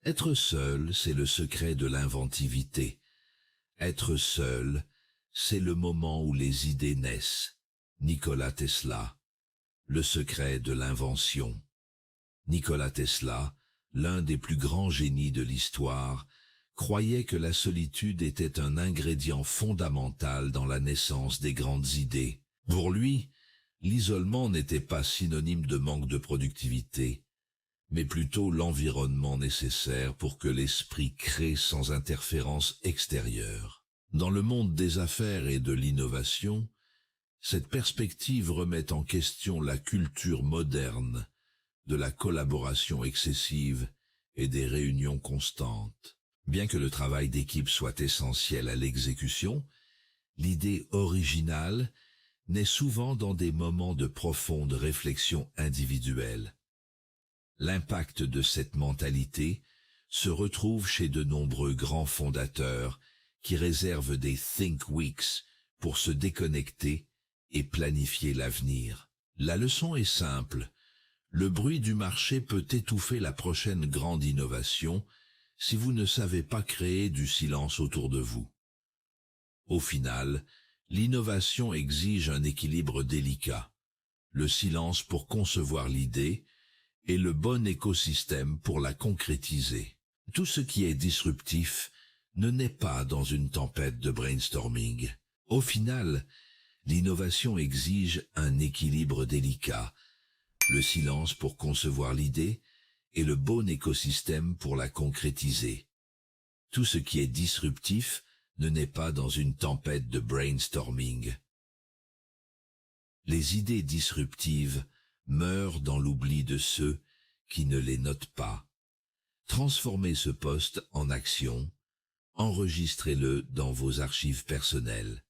Être seul, c'est le secret de l'inventivité. Être seul, c'est le moment où les idées naissent. Nikola Tesla. Le secret de l'invention. Nikola Tesla, l'un des plus grands génies de l'histoire, croyait que la solitude était un ingrédient fondamental dans la naissance des grandes idées. Pour lui, l'isolement n'était pas synonyme de manque de productivité, mais plutôt l'environnement nécessaire pour que l'esprit crée sans interférence extérieure. Dans le monde des affaires et de l'innovation, cette perspective remet en question la culture moderne de la collaboration excessive et des réunions constantes. Bien que le travail d'équipe soit essentiel à l'exécution, l'idée originale naît souvent dans des moments de profonde réflexion individuelle. L'impact de cette mentalité se retrouve chez de nombreux grands fondateurs qui réservent des Think Weeks pour se déconnecter et planifier l'avenir. La leçon est simple. Le bruit du marché peut étouffer la prochaine grande innovation si vous ne savez pas créer du silence autour de vous. Au final, l'innovation exige un équilibre délicat, le silence pour concevoir l'idée et le bon écosystème pour la concrétiser. Tout ce qui est disruptif ne naît pas dans une tempête de brainstorming. Au final, l'innovation exige un équilibre délicat, le silence pour concevoir l'idée et le bon écosystème pour la concrétiser. Tout ce qui est disruptif ne naît pas dans une tempête de brainstorming. Les idées disruptives meurent dans l'oubli de ceux qui ne les notent pas. Transformez ce post en action, enregistrez-le dans vos archives personnelles.